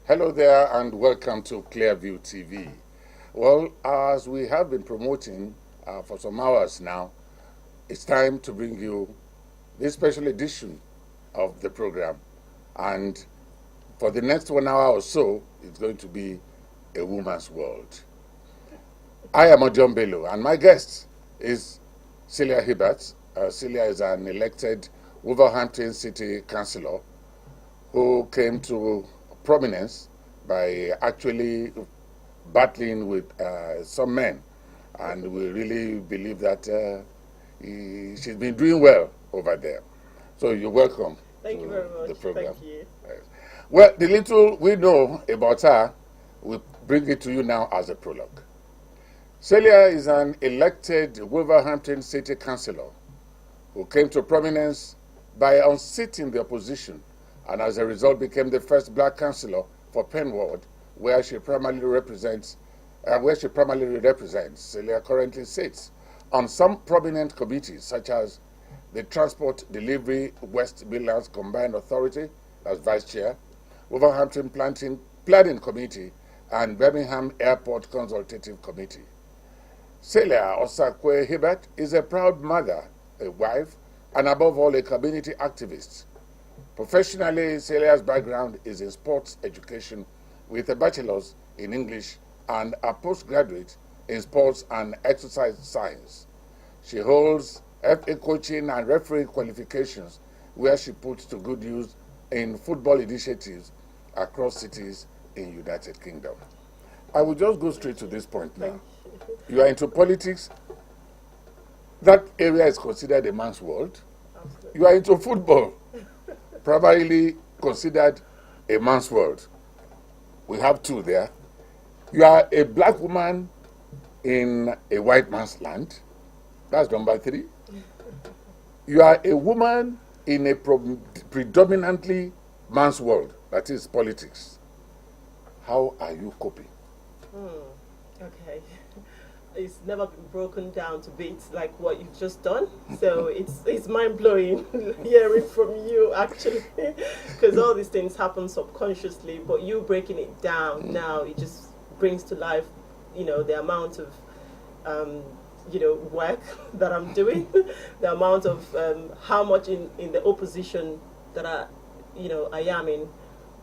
Hello there and welcome to Clearview TV. Well, as we have been promoting for some hours now, it's time to bring you this special edition of the program. And for the next 1 hour or so, it's going to be a woman's world. I am Ojon Bello and my guest is Celia Hibbert. Celia is an elected Wolverhampton City Councillor who came to prominence by actually battling with some men. And we really believe that she's been doing well over there. So you're welcome Thank you very much. the program. Thank you. Yes. Well, the little we know about her, we bring it to you now as a prologue. Celia is an elected Wolverhampton City Councillor who came to prominence by unseating the opposition and as a result became the first black councillor for Penn Ward, where she primarily represents. Celia currently sits on some prominent committees such as the Transport Delivery West Midlands Combined Authority, as Vice Chair, Wolverhampton Planning Committee, and Birmingham Airport Consultative Committee. Celia Osakwe Hibbert is a proud mother, a wife, and above all a community activist. Professionally, Celia's background is in sports education with a bachelor's in English and a postgraduate in sports and exercise science. She holds FA coaching and refereeing qualifications where she puts to good use in football initiatives across cities in United Kingdom. I will just go straight to this point now. You are into politics. That area is considered a man's world. Absolutely. You are into football, primarily considered a man's world. We have two there. You are a black woman in a white man's land. That's number three. You are a woman in a predominantly man's world, that is politics. How are you coping? Okay. It's never been broken down to bits like what you've just done. So it's mind blowing hearing from you actually, because all these things happen subconsciously. But you breaking it down now, it just brings to life, the amount of work that I'm doing, the amount of how much in the opposition that I am in.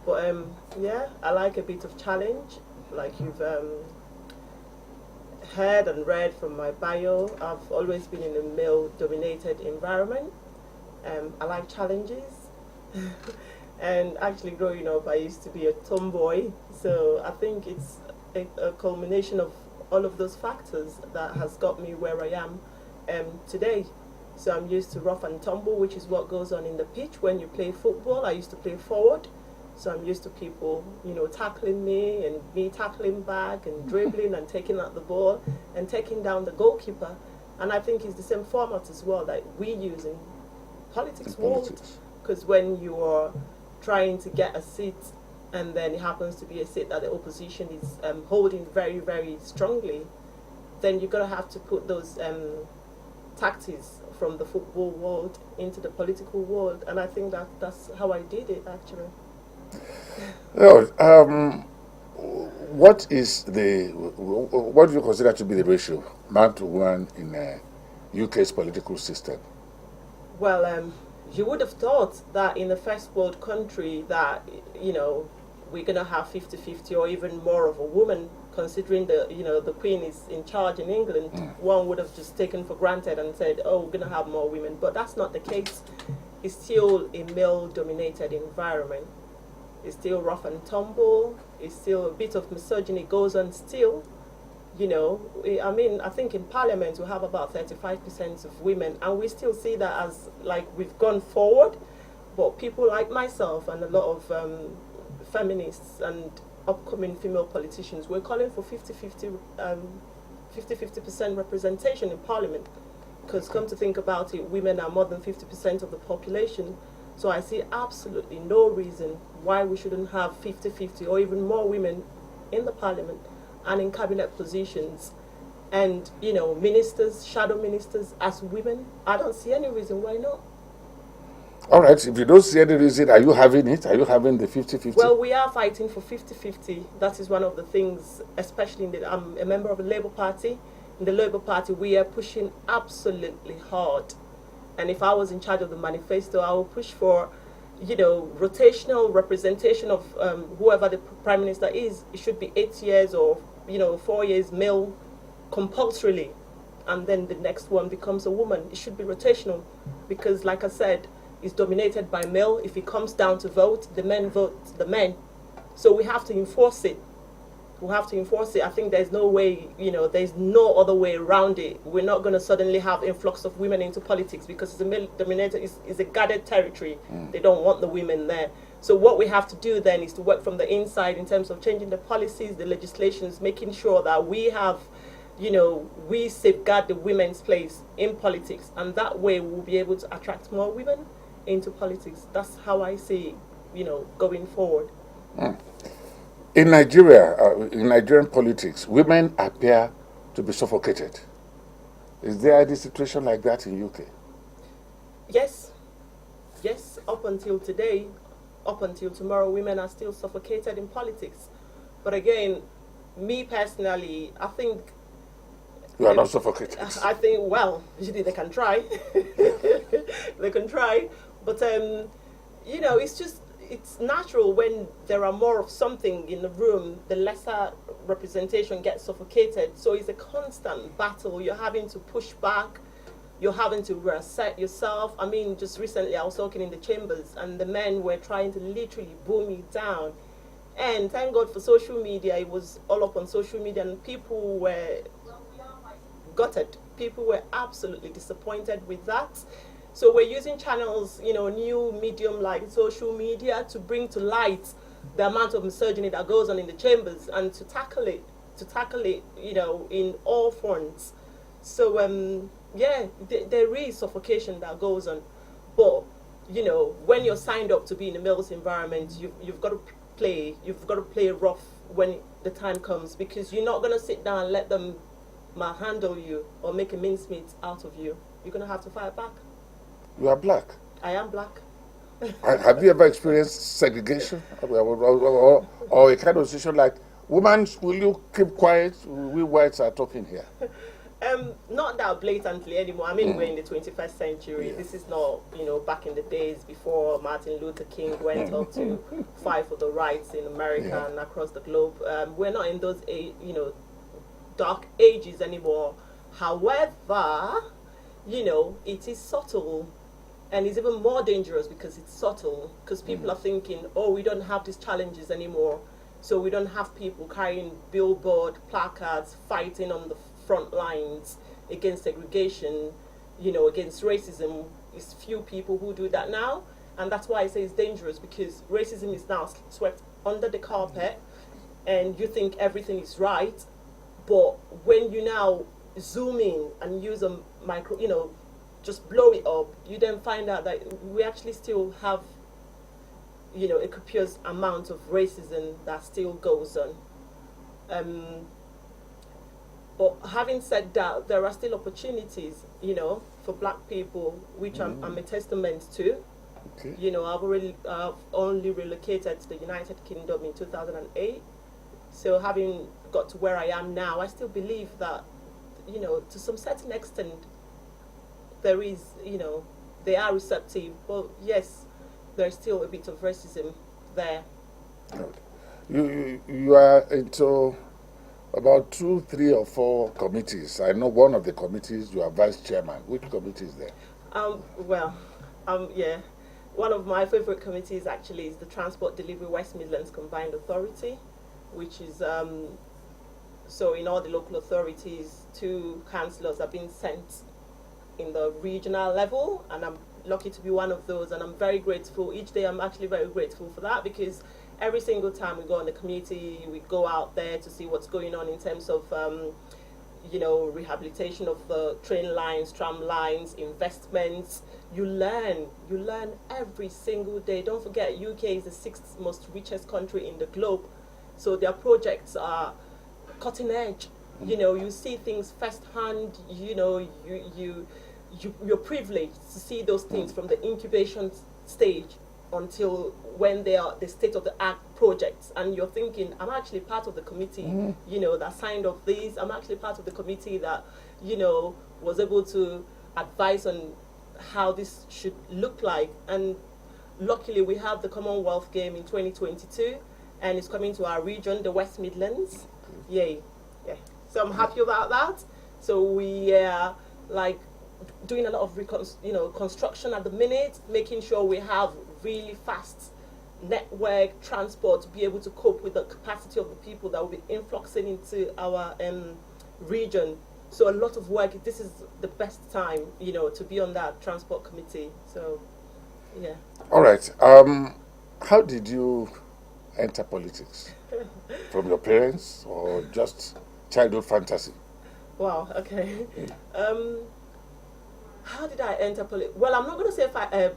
But yeah, I like a bit of challenge, like you've heard and read from my bio. I've always been in a male-dominated environment. I like challenges. And actually growing up, I used to be a tomboy. So I think it's a culmination of all of those factors that has got me where I am today. So I'm used to rough and tumble, which is what goes on in the pitch when you play football. I used to play forward. So I'm used to people, tackling me and me tackling back and dribbling and taking out the ball and taking down the goalkeeper. And I think it's the same format as well that we use in politics world. Because when you are trying to get a seat and then it happens to be a seat that the opposition is holding very, very strongly, then you're going to have to put those tactics from the football world into the political world. And I think that's how I did it, actually. No, what do you consider to be the ratio, man to woman, in UK's political system? Well, you would have thought that in a first world country that, we're going to have 50-50 or even more of a woman, considering the Queen is in charge in England. One would have just taken for granted and said, oh, we're going to have more women. But that's not the case. It's still a male-dominated environment. It's still rough and tumble. It's still a bit of misogyny goes on still. I think in Parliament we have about 35% of women, and we still see that as like we've gone forward. But people like myself and a lot of feminists and upcoming female politicians, we're calling for 50-50% representation in Parliament. Because come to think about it, women are more than 50% of the population. So I see absolutely no reason why we shouldn't have 50-50 or even more women in the Parliament and in cabinet positions. And, ministers, shadow ministers as women, I don't see any reason why not. All right, if you don't see any reason, are you having it? Are you having the 50-50? Well, we are fighting for 50-50. That is one of the things, especially in the, I'm a member of the Labour Party. In the Labour Party, we are pushing absolutely hard. And if I was in charge of the manifesto, I would push for, rotational representation of whoever the Prime Minister is. It should be 8 years or, 4 years male compulsorily. And then the next one becomes a woman. It should be rotational because, like I said, is dominated by male. If it comes down to vote, the men vote the men. So we have to enforce it. We have to enforce it. I think there's no way, there's no other way around it. We're not going to suddenly have influx of women into politics because it's a male dominated, it's a guarded territory. They don't want the women there. So what we have to do then is to work from the inside in terms of changing the policies, the legislations, making sure that we have, we safeguard the women's place in politics. And that way we'll be able to attract more women into politics. That's how I see, going forward. In Nigeria, in Nigerian politics, women appear to be suffocated. Is there any situation like that in UK? Yes, up until today, up until tomorrow, women are still suffocated in politics. But again, me personally, I think... You are not suffocated. I think, well, usually they can try. They can try. But, it's natural when there are more of something in the room, the lesser representation gets suffocated. So it's a constant battle. You're having to push back. You're having to reassert yourself. I mean, just recently I was talking in the chambers and the men were trying to literally boom me down. And thank God for social media. It was all up on social media and people were gutted. People were absolutely disappointed with that. So we're using channels, new medium like social media to bring to light the amount of misogyny that goes on in the chambers and to tackle it, in all fronts. So, there is suffocation that goes on. But, when you're signed up to be in a male's environment, you've got to play rough when the time comes because you're not going to sit down and let them manhandle you or make a mincemeat out of you. You're going to have to fight back. You are black. I am black. Have you ever experienced segregation or a kind of situation like, woman, will you keep quiet? We whites are talking here. Not that blatantly anymore. I mean, we're in the 21st century. Yeah. This is not, back in the days before Martin Luther King went up to fight for the rights in America and across the globe. We're not in those, dark ages anymore. However, it is subtle. And it's even more dangerous because it's subtle. Because people are thinking, we don't have these challenges anymore. So we don't have people carrying billboard, placards, fighting on the front lines against segregation, against racism. It's few people who do that now. And that's why I say it's dangerous because racism is now swept under the carpet and you think everything is right. But when you now zoom in and use a micro, just blow it up, you then find out that we actually still have, a copious amount of racism that still goes on. But having said that, there are still opportunities, for black people, which I'm a testament to. Okay. I've only relocated to the United Kingdom in 2008. So having got to where I am now, I still believe that, to some certain extent, there is, they are receptive. But yes, there's still a bit of racism there. You are into about 2, 3, or 4 committees. I know one of the committees you are vice chairman. Which committee is there? One of my favorite committees actually is the Transport Delivery West Midlands Combined Authority, which is so in all the local authorities, 2 councillors have been sent in the regional level, and I'm lucky to be one of those, and I'm very grateful. Each day I'm actually very grateful for that because every single time we go on the community, we go out there to see what's going on in terms of, rehabilitation of the train lines, tram lines, investments. You learn every single day. Don't forget, UK is the 6th most richest country in the globe. So their projects are cutting edge. You see things firsthand. You're privileged to see those things from the incubation stage until when they are the state of the art projects, and you're thinking, I'm actually part of the committee, that signed off this. I'm actually part of the committee that, was able to advise on how this should look like. And luckily, we have the Commonwealth Game in 2022, and it's coming to our region, the West Midlands. Yay. Yeah. So I'm happy about that. So we are doing a lot of construction at the minute, making sure we have really fast network transport to be able to cope with the capacity of the people that will be influxing into our region. So a lot of work. This is the best time, to be on that transport committee. So, yeah. All right. How did you enter politics? From your parents or just childhood fantasy? Wow. Okay. How did I enter politics? Well, I'm not going to say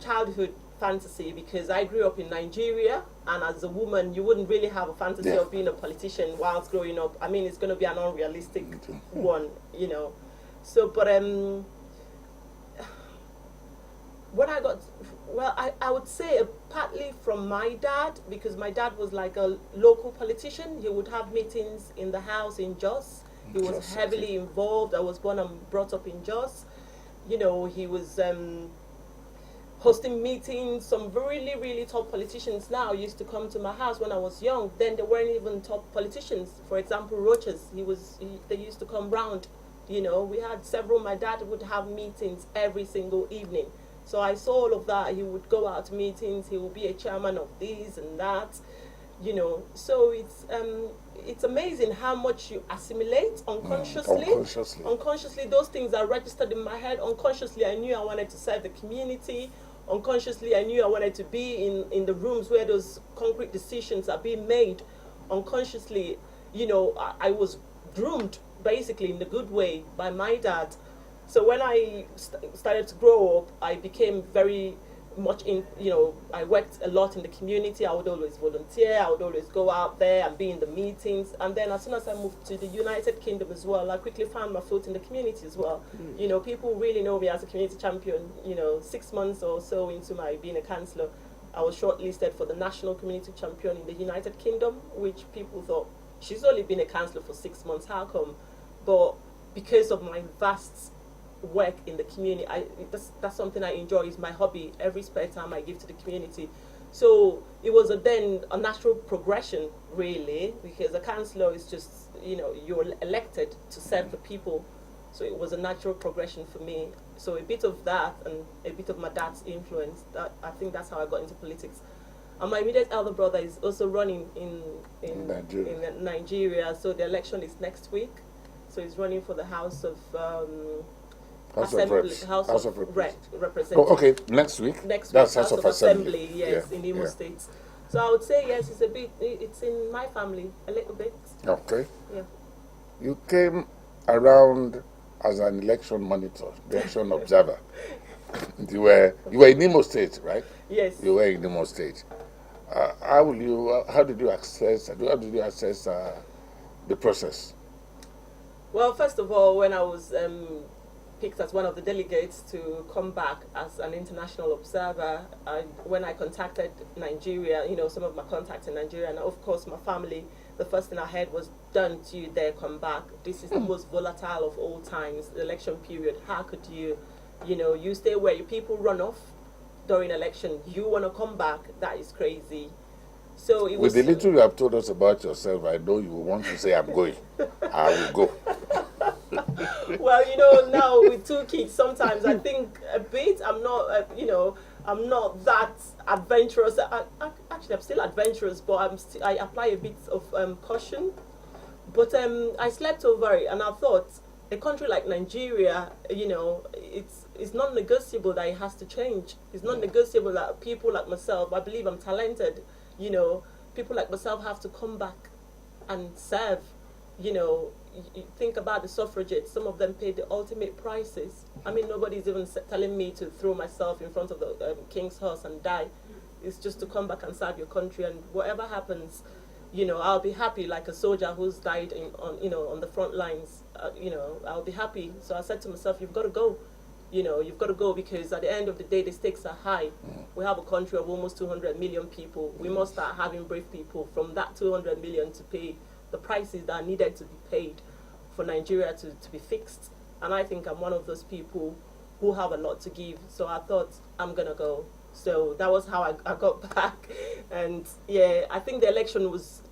childhood fantasy, because I grew up in Nigeria, and as a woman, you wouldn't really have a fantasy of being a politician whilst growing up. I mean, it's going to be an unrealistic one, So, but when I got, I would say partly from my dad, because my dad was like a local politician. He would have meetings in the house in Jos. He was heavily involved. I was born and brought up in Jos. He was hosting meetings. Some really, really top politicians now used to come to my house when I was young. Then they weren't even top politicians. For example, Roches, they used to come round. We had several. My dad would have meetings every single evening. So I saw all of that. He would go out to meetings. He would be a chairman of this and that. So it's amazing how much you assimilate unconsciously. Unconsciously, those things are registered in my head. Unconsciously, I knew I wanted to serve the community. Unconsciously, I knew I wanted to be in the rooms where those concrete decisions are being made. Unconsciously, I was groomed, basically, in the good way by my dad. So when I started to grow up, I became very much I worked a lot in the community. I would always volunteer. I would always go out there and be in the meetings. And then as soon as I moved to the United Kingdom as well, I quickly found my foot in the community as well. People really know me as a community champion. 6 months or so into my being a councillor, I was shortlisted for the National Community Champion in the United Kingdom, which people thought, she's only been a councillor for 6 months, how come? But because of my vast work in the community, that's something I enjoy. It's my hobby. Every spare time I give to the community. So it was then a natural progression, really, because a councillor is just, you're elected to serve the people. So it was a natural progression for me. So a bit of that and a bit of my dad's influence, I think that's how I got into politics. And my immediate elder brother is also running in Nigeria. So the election is next week. So he's running for the House of House of Representatives. Oh, okay, next week. That's House of Assembly. Yes, in Imo State. So I would say yes, it's in my family a little bit. Okay. Yeah. You came around as an election monitor, election observer. You were in Imo State, right? Yes. You were in Imo State. How did you access the process? Well, first of all, when I was picked as one of the delegates to come back as an international observer, when I contacted Nigeria, some of my contacts in Nigeria, and of course my family, the first thing I heard was, don't you dare come back. This is the most volatile of all times, the election period. How could you, you stay where your people run off during election. You want to come back? That is crazy. So it was. With the little you have told us about yourself, I know you will want to say, I'm going. I will go. Well, now with 2 kids, sometimes I think a bit. I'm not, I'm not that adventurous. Actually, I'm still adventurous, but I apply a bit of caution. But I slept over it, and I thought, a country like Nigeria, it's not negotiable that it has to change. It's not negotiable that people like myself, I believe I'm talented, people like myself have to come back and serve. You think about the suffragettes. Some of them paid the ultimate prices. I mean, nobody's even telling me to throw myself in front of the king's horse and die. It's just to come back and serve your country, and whatever happens, I'll be happy, like a soldier who's died on the front lines. I'll be happy. So I said to myself, you've got to go. you've got to go because at the end of the day, the stakes are high. We have a country of almost 200 million people. We must start having brave people from that 200 million to pay the prices that are needed to be paid for Nigeria to be fixed. And I think I'm one of those people who have a lot to give. So I thought, I'm going to go. So that was how I got back. And yeah, I think the election was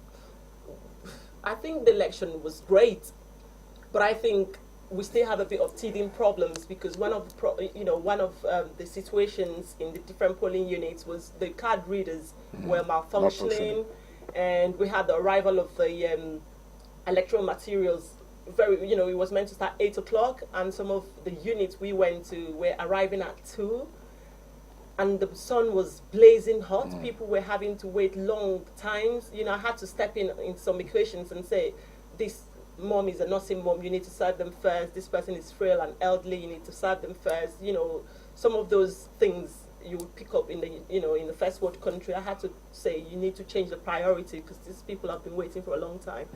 great. But I think we still have a bit of teething problems because one of the situations in the different polling units was the card readers were malfunctioning, and we had the arrival of the electoral materials. It was meant to start 8 o'clock, and some of the units we went to were arriving at 2, and the sun was blazing hot. People were having to wait long times. I had to step in some equations and say, this mom is a nursing mom, you need to serve them first. This person is frail and elderly, you need to serve them first. Some of those things you would pick up in the first world country. I had to say, you need to change the priority because these people have been waiting for a long time.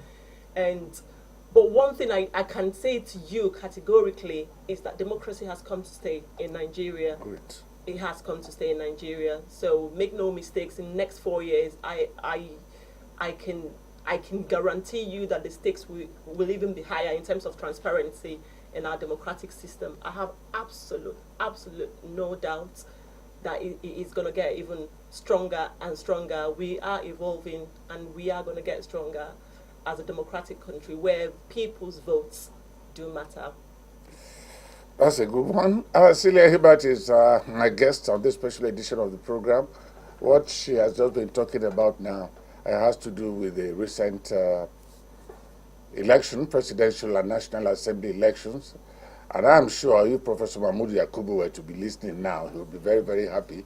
But one thing I can say to you categorically is that democracy has come to stay in Nigeria. Great. It has come to stay in Nigeria. So make no mistakes, in the next 4 years, I can guarantee you that the stakes will even be higher in terms of transparency in our democratic system. I have absolute no doubt that it is going to get even stronger and stronger. We are evolving, and we are going to get stronger as a democratic country where people's votes do matter. That's a good one. Celia Hibbert is my guest on this special edition of the program. What she has just been talking about now has to do with the recent presidential and National Assembly elections. And I'm sure if Professor Mahmoud Yakubu were to be listening now, he would be very, very happy.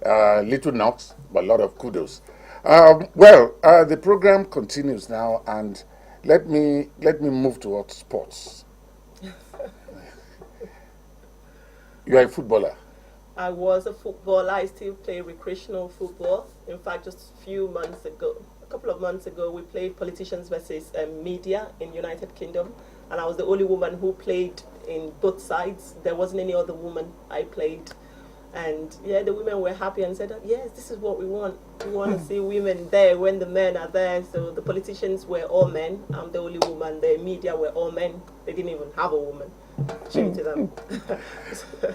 Little knocks, but a lot of kudos. The program continues now, and let me move towards sports. You are a footballer. I was a footballer. I still play recreational football. In fact, just a couple of months ago, we played politicians versus media in United Kingdom, and I was the only woman who played in both sides. There wasn't any other woman I played. And yeah, the women were happy and said, yes, this is what we want. We want to see women there when the men are there. So the politicians were all men. I'm the only woman. The media were all men. They didn't even have a woman. Shame to them.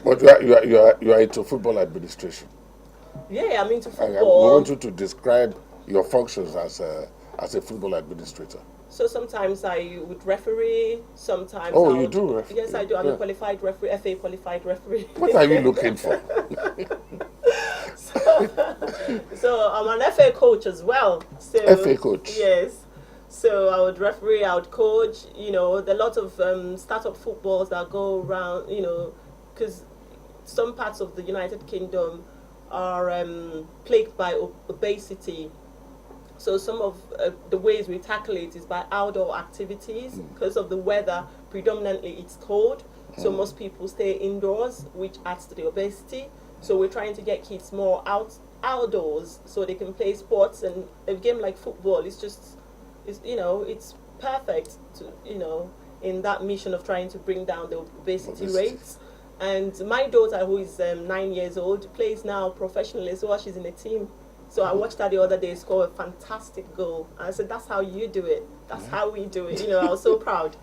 But you are into football administration. Yeah, I'm into football. We want you to describe your functions as a football administrator. So sometimes I would referee, sometimes you do referee? Yes, I do. I'm a qualified referee, FA qualified referee. What are you looking for? So I'm an FA coach as well. So, FA coach? Yes. So I would referee, I would coach. There are a lot of startup footballs that go around, because some parts of the United Kingdom are plagued by obesity. So some of the ways we tackle it is by outdoor activities. Because of the weather, predominantly it's cold. So most people stay indoors, which adds to the obesity. So we're trying to get kids more outdoors so they can play sports. And a game like football it's perfect to, in that mission of trying to bring down the obesity rates. And my daughter, who is 9 years old, plays now professionally as well. She's in a team. So I watched her the other day score a fantastic goal. And I said, that's how you do it. That's how we do it. I was so proud.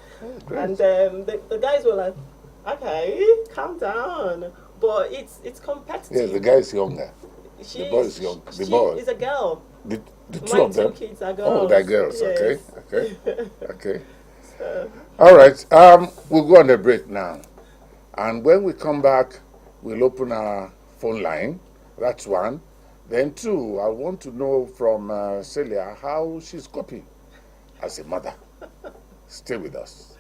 And the guys were like, okay, calm down. But it's competitive. Yeah, the guy is younger. The boy is young. The boy is a girl. The two of them? Kids are girls. Oh, they're girls. Yes. Okay. All right. We'll go on a break now. And when we come back, we'll open our phone line. That's one. Then two, I want to know from Celia how she's coping as a mother. Stay with us.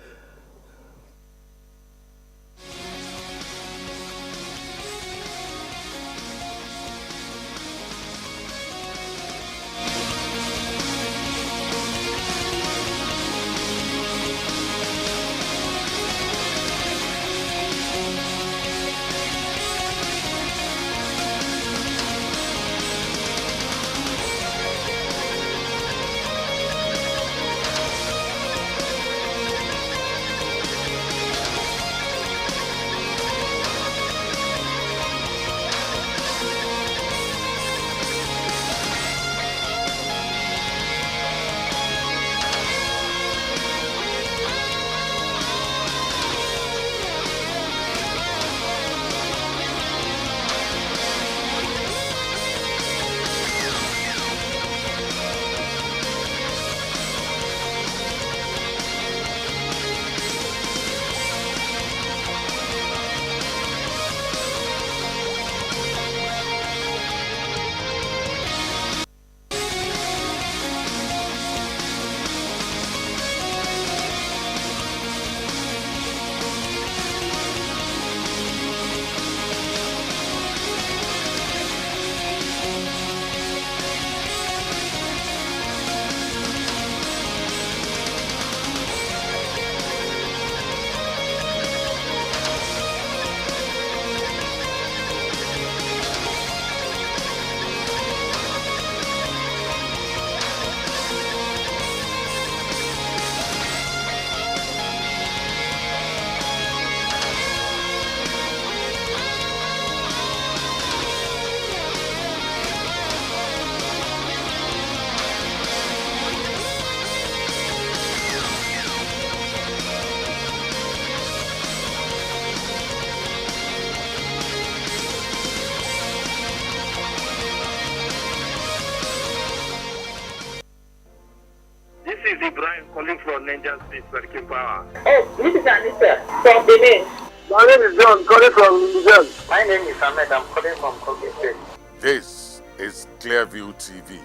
is Ibrahim calling from Niger State, American Power. Oh, this is Anita from Benin. My name is John, calling from Niger. My name is Ahmed. I'm calling from Kogi State. This is Clearview TV,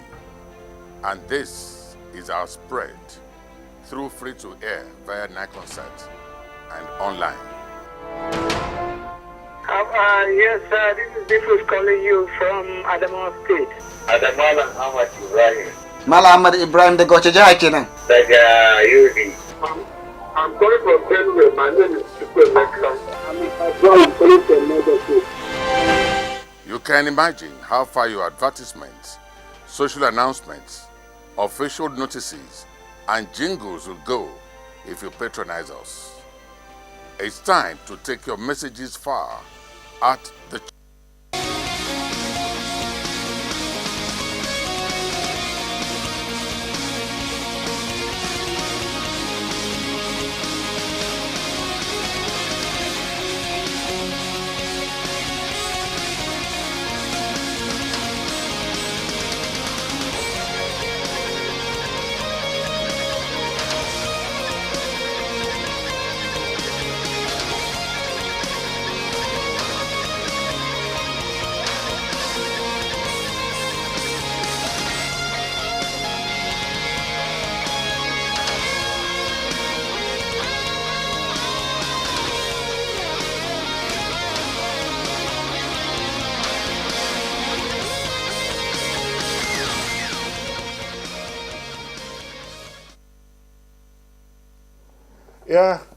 and this is our spread through free-to-air via Niconsat and online. Yes, this is Bifus calling you from Adamawa State. Adamawa Ahmad Ibrahim. Ahmad Ibrahim daga wace jiha kenan? Daga Yobe. I'm calling from Benue. My name is Chukwemeka. I'm calling from Niger State. You can imagine how far your advertisements, social announcements, official notices, and jingles will go if you patronize us. It's time to take your messages far at the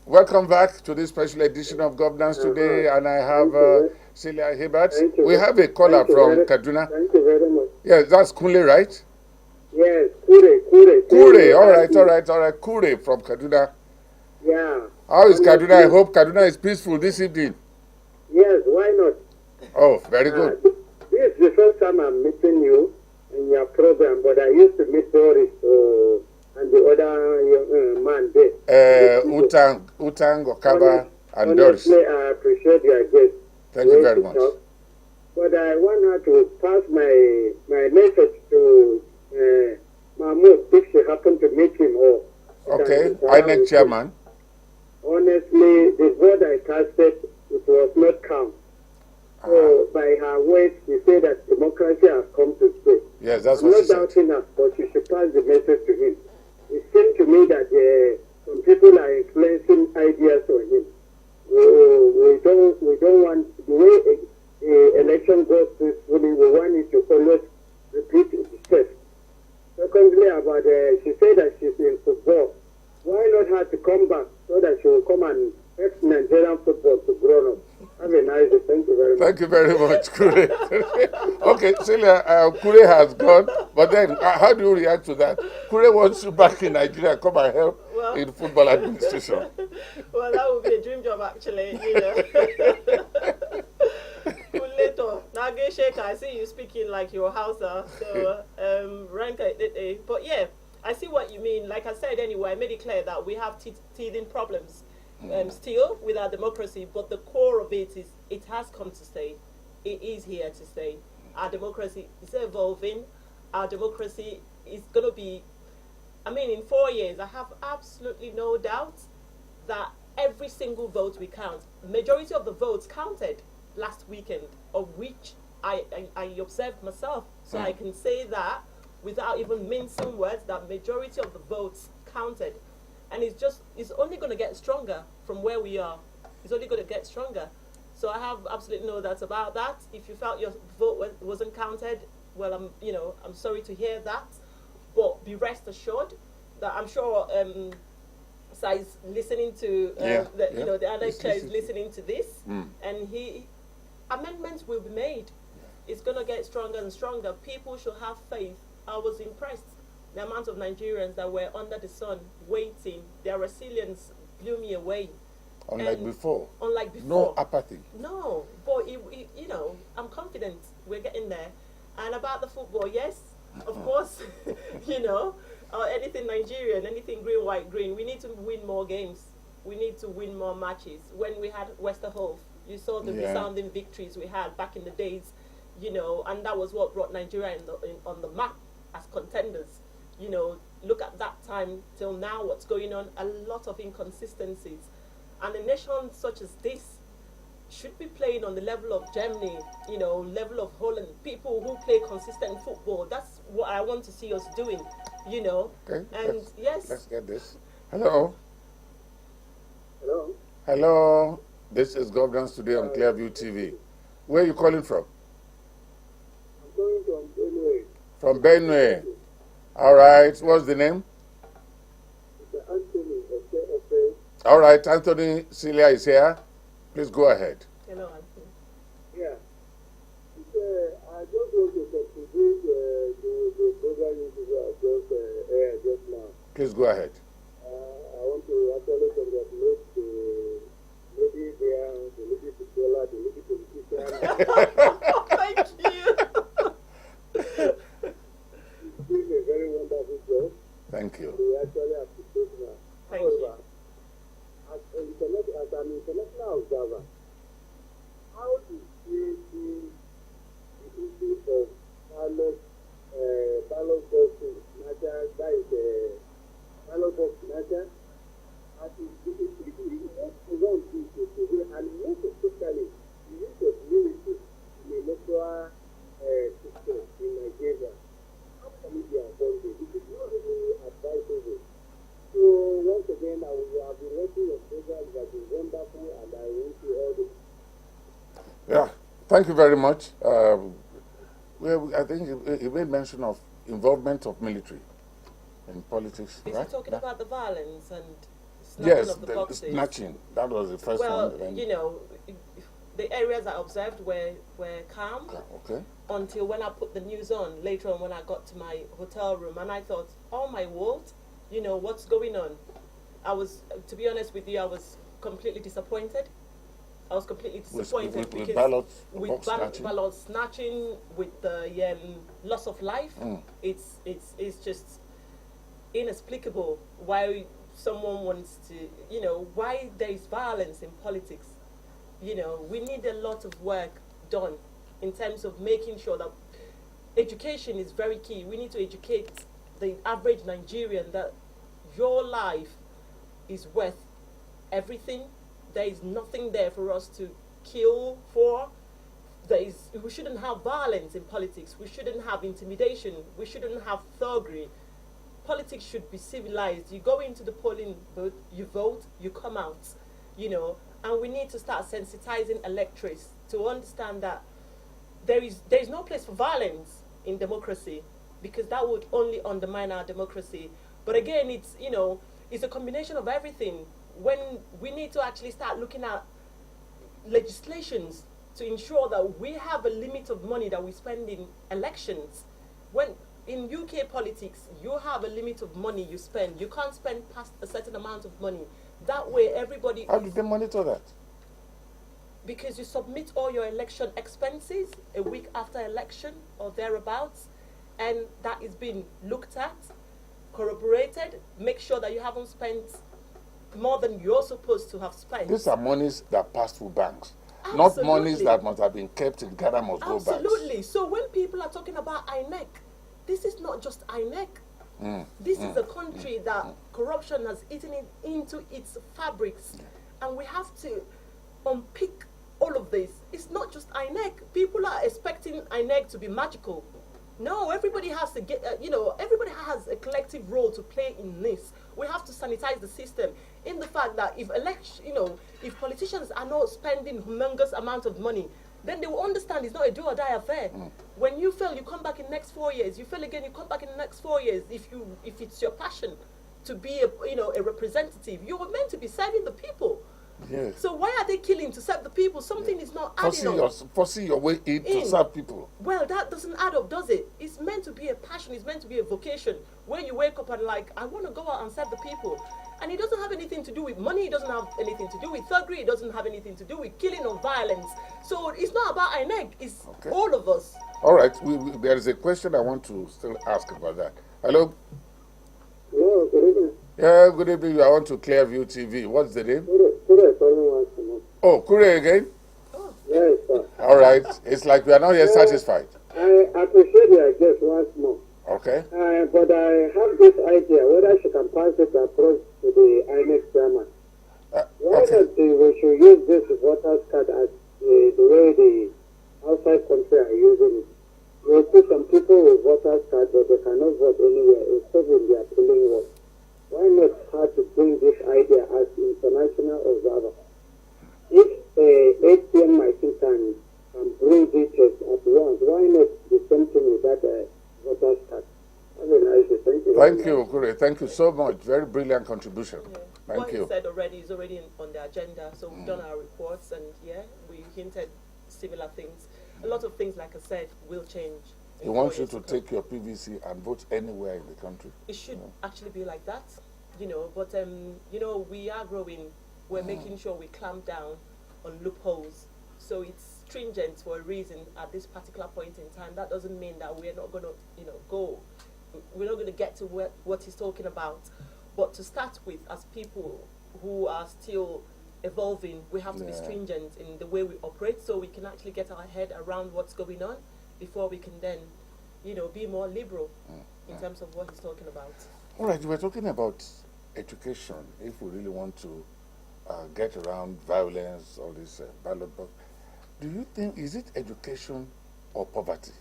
welcome back to this special edition of Governance Today, and I have Celia Hibbert. We have a caller from Kaduna. Thank you very much. Yes, that's Kunle, right? Yes, Kure. All right. Kure from Kaduna. Yeah. How is Kaduna? I hope Kaduna is peaceful this evening. Yes, why not? Oh, very good. This is the first time I'm meeting you in your program, but I used to meet Doris and the other man there. Utang, Okaba, and Doris. Honestly, I appreciate your guest. Thank you very much. But I want her to pass my message to Mahmoud if she happened to meet him. Okay, INEC chairman. Honestly, the vote I casted, it was not count. So by her words, she said that democracy has come to stay. Yes, that's I'm what she not said. doubting her, but she should pass the message to him. It seemed to me that some people are influencing ideas on him. We don't want the way election goes peacefully. We want it to always repeat itself. Secondly, about she said that she's in football. Why not her to come back so that she will come and help Nigerian football to grow up? Have a nice day. Thank you very much. Thank you very much, Kure. Okay, Celia, Kure has gone, but then how do you react to that? Kure wants you back in Nigeria, come and help in football administration. Well, that would be a dream job, actually, you know. Nagesheka, I see you speaking like your Hausa, so but yeah, I see what you mean. Like I said anyway, I made it clear that we have teething problems still with our democracy, but the core of it is it has come to stay. It is here to stay. Our democracy is evolving. Our democracy is going to be, in 4 years, I have absolutely no doubt that every single vote we count, majority of the votes counted last weekend, of which I observed myself. So I can say that without even mincing words, that majority of the votes counted. And it's only going to get stronger from where we are. It's only going to get stronger. So I have absolutely no doubts about that. If you felt your vote wasn't counted, well, I'm sorry to hear that. But be rest assured that I'm sure Sai's listening to the other chair is listening to this, and amendments will be made. It's going to get stronger and stronger. People should have faith. I was impressed. The amount of Nigerians that were under the sun, waiting, their resilience blew me away. Unlike before. No apathy. No, but I'm confident we're getting there. And about the football, yes, of course, anything Nigerian, anything green, white, green. We need to win more games. We need to win more matches. When we had Westerhof, you saw the resounding victories we had back in the days, and that was what brought Nigeria on the map as contenders. look at that time till now, what's going on, a lot of inconsistencies. And a nation such as this should be playing on the level of Germany, level of Holland, people who play consistent football. That's what I want to see us doing, Okay. And Let's get this. Hello. Hello? Hello. This is Governance Today on Clearview TV. Where are you calling from? I'm calling from Benue. From Benue. All right. What's the name? Mr. Anthony, okay. All right. Anthony Celia is here. Please go ahead. hello, Anthony. Yeah. I just want to contribute to the program you just now. Please go ahead. I want to actually congratulate the lady there, the lady footballer, the lady politician. Thank you. She's doing a very wonderful job. Thank you. We actually appreciate her. Thank However, as an international observer, how do you see the issue of ballot boxing matter, that is ballot box matter, as it wrong and most especially the use of military in the electoral system in Nigeria? How can it be avoided? It is not really advisable. So once again, I have been watching your program that is wonderful, and I wish you all the. Yeah. Thank you very much. I think you made mention of involvement of military in politics, Is right? he talking about the violence and snatching Yes, of the the boxes? snatching. That was the first Well, one. the areas I observed were calm Okay. until when I put the news on later on when I got to my hotel room, and I thought, oh my word, what's going on? To be honest with you, I was completely disappointed. I was completely disappointed with because ballot snatching? ballot snatching, with the loss of life, it's just inexplicable why someone wants to, why there is violence in politics. We need a lot of work done in terms of making sure that education is very key. We need to educate the average Nigerian that your life is worth everything. There is nothing there for us to kill for. We shouldn't have violence in politics. We shouldn't have intimidation. We shouldn't have thuggery. Politics should be civilized. You go into the polling booth, you vote, you come out, and we need to start sensitizing electorates to understand that there is no place for violence in democracy, because that would only undermine our democracy. But again, it's a combination of everything. When we need to actually start looking at legislations to ensure that we have a limit of money that we spend in elections. When in UK politics, you have a limit of money you spend. You can't spend past a certain amount of money. That way, everybody. How did they monitor that? Because you submit all your election expenses a week after election or thereabouts, and that is being looked at, corroborated. Make sure that you haven't spent more than you're supposed to have spent. These are monies that pass through banks, Absolutely. not monies that must have been kept in Ghana must go back. Absolutely. So when people are talking about INEC, this is not just INEC. This is a country that corruption has eaten it into its fabrics, and we have to unpick all of this. It's not just INEC. People are expecting INEC to be magical. No, everybody has to get, everybody has a collective role to play in this. We have to sanitize the system in the fact that if politicians are not spending humongous amount of money, then they will understand it's not a do or die affair. When you fail, you come back in the next 4 years. You fail again, you come back in the next 4 years. If it's your passion to be a representative, you were meant to be serving the people. Yes. So why are they killing to serve the people? Something is not adding up. Foresee your way in to serve people. Well, that doesn't add up, does it? It's meant to be a passion. It's meant to be a vocation where you wake up and I want to go out and serve the people. And it doesn't have anything to do with money. It doesn't have anything to do with thuggery. It doesn't have anything to do with killing or violence. So it's not about INEC. It's all of us. All right. There is a question I want to still ask about that. Hello? Hello, good evening. Yeah, good evening. I want to Clearview TV. What's the name? Kure calling once more. Oh, Kure again? Yes, sir. All right. It's like we are not yet satisfied. I appreciate your guest once more. Okay. Okay. But I have this idea whether she can pass it across to the INEC chairman. Why Okay. not we should use this voters card as the way the outside country are using it? We see some people with voters card but they cannot vote anywhere except in their polling work. Why not try to bring this idea as international observer? If ATM machine can bring details at once, why not the same thing with that voters card? Have a nice day. Thank you. Thank you, Okure. Thank you so much. Very brilliant contribution. Yeah. Thank What you. he said already is already on the agenda. So we've done our reports, and we hinted similar things. A lot of things, like I said, will change. He wants you to take your PVC and vote anywhere in the country. It should actually be like that, But we are growing. We're making sure we clamp down on loopholes. So it's stringent for a reason at this particular point in time. That doesn't mean that we're not going to, go. We're not going to get to what he's talking about. But to start with, as people who are still evolving, we have to be stringent in the way we operate so we can actually get our head around what's going on before we can then, be more liberal in terms of what he's talking about. All right, we're talking about education. If we really want to get around violence or this ballot box, do you think, is it education or poverty?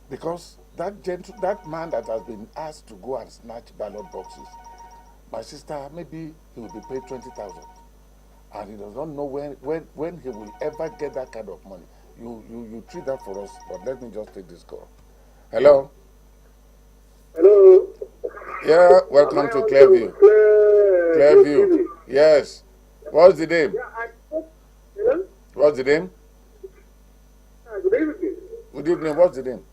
Because that man that has been asked to go and snatch ballot boxes, my sister, maybe he will be paid 20,000, and he does not know when he will ever get that kind of money. You treat that for us, but let me just take this call. Hello. Hello. Yeah, welcome to Clearview. Clearview. Yes. What's the name? Hello? What's the name? Good evening. Good evening. What's the name?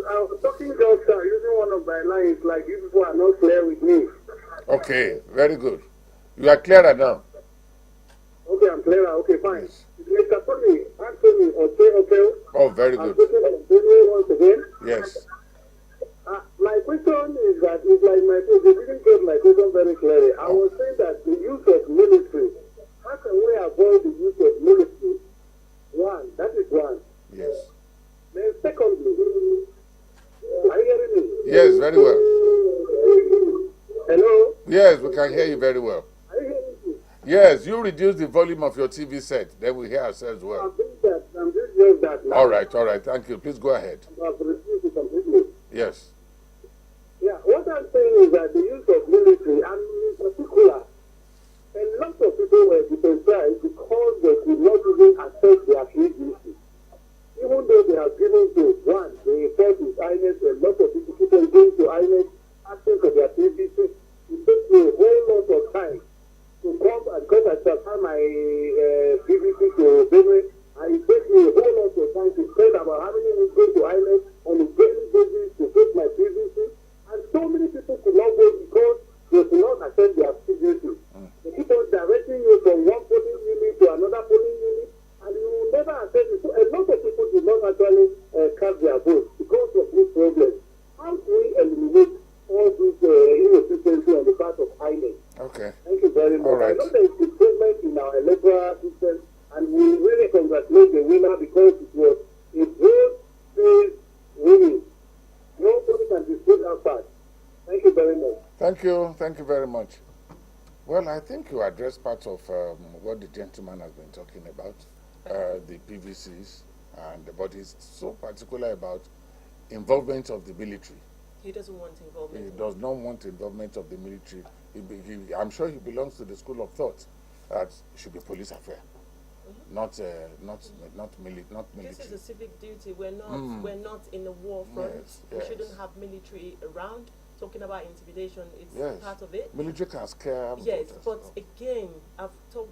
I was talking just using one of my lines like you people are not clear with me. Okay, very good. You are clearer now. Okay, I'm clear. Okay, fine. Yes. Mr. Tony, Anthony, okay. Oh, very I'm good. speaking from Benue once again. Yes. My question is that it's like they didn't get my question very clearly. I was saying that the use of military, how can we avoid the use of military? One, that is one. Yes. Then secondly, are you hearing me? Yes, very well. Hello? Yes, we can hear you very well. Are you hearing me? Yes, you reduce the volume of your TV set, then we hear ourselves well. I'm doing just that now. All right, thank you. Please go ahead. I've refused it completely. Yes. Yeah, what I'm saying is that the use of military, and in particular, a lot of people were depressed because they could not even access their PVC. Even though they have given to one, they report with INET, a lot of people keep on going to INET, asking for their PVC. It takes me a whole lot of time to come and because I transfer my PVC to Benue, and it takes me a whole lot of time to spend about how many weeks going to INET on a daily basis to get my PVC. And so many people could not go because they could not attend their PVC. They keep on directing you from one polling unit to another polling unit, and you will never attend it. So a lot of people did not actually cast their votes because of this problem. How do we eliminate all this inefficiency on the part of INEC? Okay. Thank you very much. All right. I know there is improvement in our electoral system, and we really congratulate the winner because it was a broad-based winning. Nobody can dispute our part. Thank you very much. Thank you very much. Well, I think you addressed part of what the gentleman has been talking about, the PVCs, but he's so particular about involvement of the military. He doesn't want involvement. He does not want involvement of the military. I'm sure he belongs to the school of thought that it should be police affair, not military. This is a civic duty. We're not in a war front. Yes, We yes. shouldn't have military around. Talking about intimidation, it's Yes. part of it. Military can scare Yes, voters. but again, I've told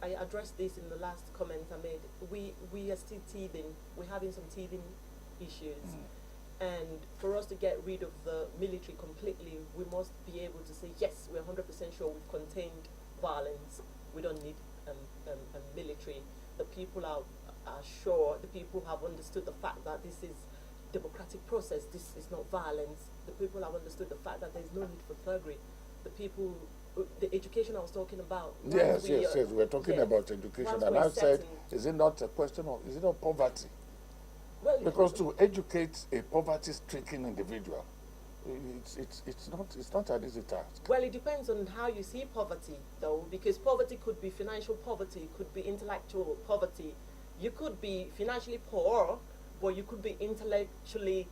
I addressed this in the last comment I made. We are still teething. We're having some teething issues, and for us to get rid of the military completely, we must be able to say yes, we're 100% sure we've contained violence. We don't need a military. The people are sure. The people have understood the fact that this is democratic process. This is not violence. The people have understood the fact that there is no need for thuggery. The people, the education I was talking about. Yes, we're talking yes. about education, Once and we're I've said, settled. is it not a question of, is it not poverty? Well, Because to educate a poverty-stricken individual, it's not an easy task. well, it depends on how you see poverty, though, because poverty could be financial poverty, could be intellectual poverty. You could be financially poor, but you could be intellectually,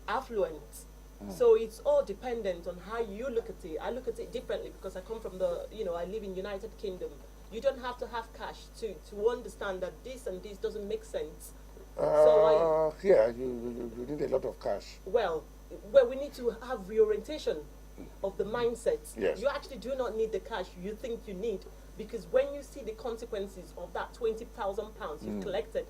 affluent. So it's all dependent on how you look at it. I look at it differently because I come from I live in United Kingdom. You don't have to have cash to understand that this and this doesn't make sense. Here, you need a lot of cash. Well, we need to have reorientation of the mindset. Yes. You actually do not need the cash you think you need, because when you see the consequences of that £20,000 you've collected,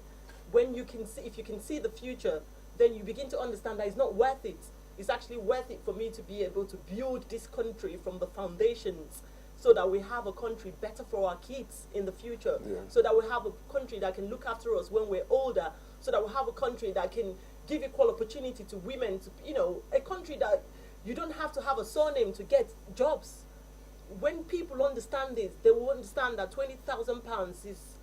if you can see the future, then you begin to understand that it's not worth it. It's actually worth it for me to be able to build this country from the foundations, so that we have a country better for our kids in the future, so that we have a country that can look after us when we're older, so that we have a country that can give equal opportunity to women, a country that you don't have to have a surname to get jobs. When people understand this, they will understand that £20,000 is,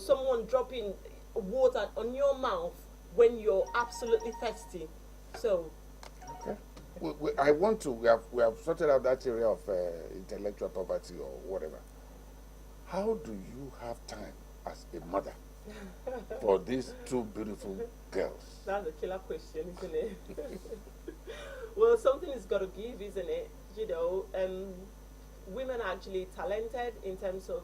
someone dropping water on your mouth when you're absolutely thirsty. So, Okay. We have sorted out that area of intellectual poverty or whatever. How do you have time as a mother for these two beautiful girls? That's a killer question, isn't it? Well, something is got to give, isn't it? Women are actually talented in terms of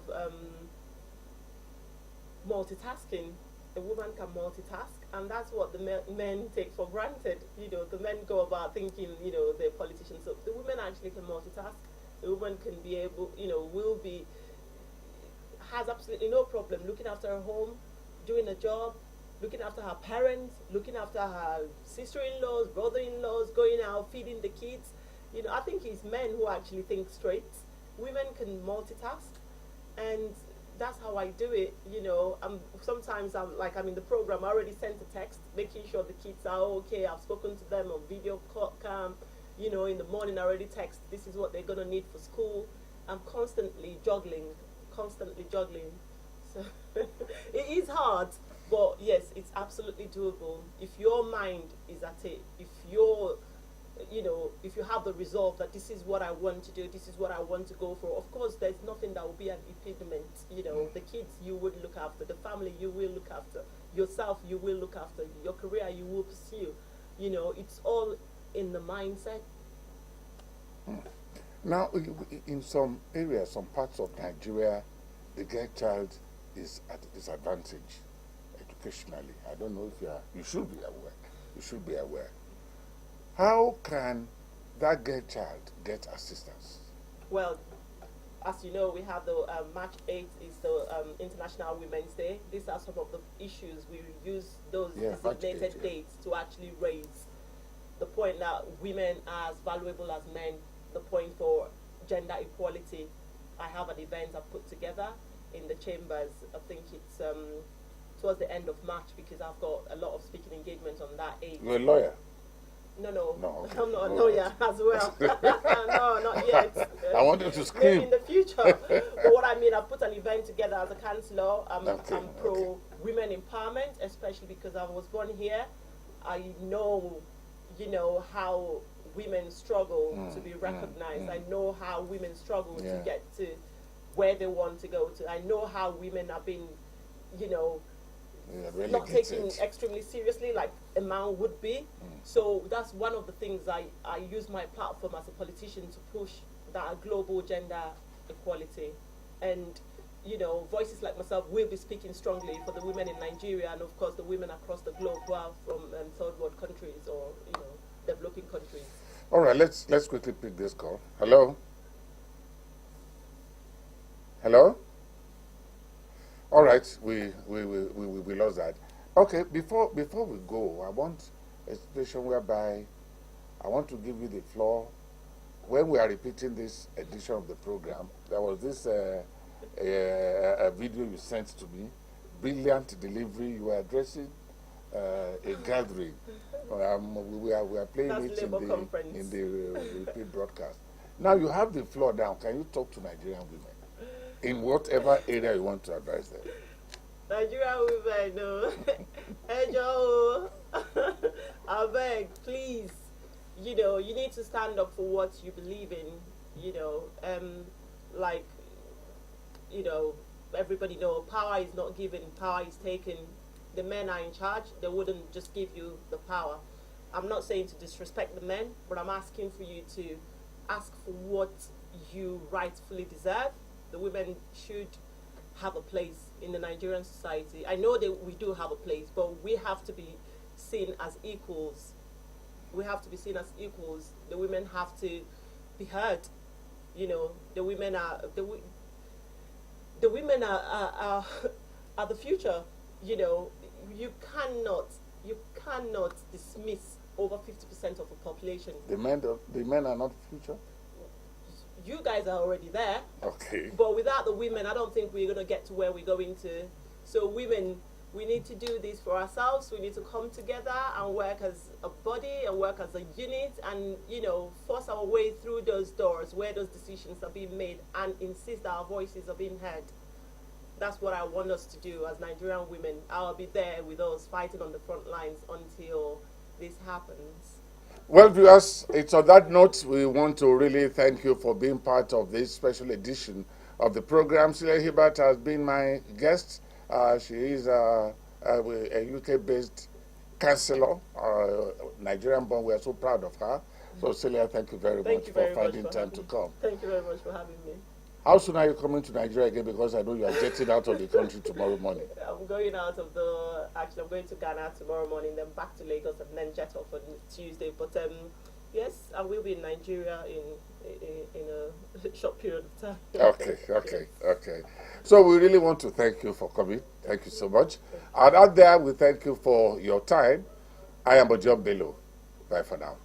multitasking. A woman can multitask, and that's what the men take for granted. The men go about thinking, they're politicians. So the women actually can multitask. The woman can be able, has absolutely no problem looking after her home, doing a job, looking after her parents, looking after her sister-in-laws, brother-in-laws, going out, feeding the kids. I think it's men who actually think straight. Women can multitask, and that's how I do it. Sometimes I'm in the program, I already sent a text, making sure the kids are okay. I've spoken to them on video cam. In the morning I already text, this is what they're going to need for school. I'm constantly juggling. So it is hard, but yes, it's absolutely doable. If your mind is at it, if you have the resolve that this is what I want to do, this is what I want to go for, of course, there's nothing that will be an impediment. The kids you will look after, the family you will look after, yourself you will look after, your career you will pursue. It's all in the mindset. Now, in some areas, some parts of Nigeria, the girl child is at a disadvantage educationally. I don't know if you should be aware. You should be aware. How can that girl child get assistance? Well, as you know, we have the March 8th is the International Women's Day. These are some of the issues we use those designated dates to actually raise. The point that women are as valuable as men, the point for gender equality. I have an event I've put together in the chambers. I think it's towards the end of March, because I've got a lot of speaking engagements on that 8th. You're a lawyer? No, okay. I'm not a lawyer as well. No, not yet. I wanted to scream. Maybe in the future. But what I mean, I've put an event together as a councillor. I'm pro women empowerment, especially because I was born here. I know, how women struggle to be recognized. I know how women struggle to get to where they want to go to. I know how women have been, not taken extremely seriously like a man would be. So that's one of the things I use my platform as a politician to push, that global gender equality. And voices like myself will be speaking strongly for the women in Nigeria, and of course the women across the globe who are from third world countries or developing countries. All right, let's quickly pick this call. Hello. All right, we lost that. Okay, before we go, I want a situation whereby I want to give you the floor. When we are repeating this edition of the program, there was this a video you sent to me, brilliant delivery. You were addressing a gathering. We are playing it in the repeat broadcast. Now you have the floor down. Can you talk to Nigerian women in whatever area you want to address them? Nigerian women, no. Hey Joe, I beg, please. You need to stand up for what you believe in. You know, like, you know, everybody know power is not given, power is taken. The men are in charge. They wouldn't just give you the power. I'm not saying to disrespect the men, but I'm asking for you to ask for what you rightfully deserve. The women should have a place in the Nigerian society. I know that we do have a place, but we have to be seen as equals. We have to be seen as equals. The women have to be heard. You know, the women are the women are the future. You know, you cannot dismiss over 50% of the population. The men are not future. You guys are already there. Okay. But without the women, I don't think we're going to get to where we're going to. So women, we need to do this for ourselves. We need to come together and work as a body and work as a unit and, you know, force our way through those doors where those decisions are being made and insist that our voices are being heard. That's what I want us to do as Nigerian women. I'll be there with us fighting on the front lines until this happens. Well, viewers, it's on that note we want to really thank you for being part of this special edition of the program. Celia Hibbert has been my guest. She is a UK-based counselor, Nigerian born. We are so proud of her. So, Celia, thank you very much for finding time to come. Thank you very much for having me. How soon are you coming to Nigeria again? Because I know you are jetting out of the country tomorrow morning. I'm going to Ghana tomorrow morning, then back to Lagos, and then jet off on Tuesday. But yes, I will be in Nigeria in a short period of time. Okay. So we really want to thank you for coming. Thank you so much. And out there, we thank you for your time. I am Ojo Bello. Bye for now.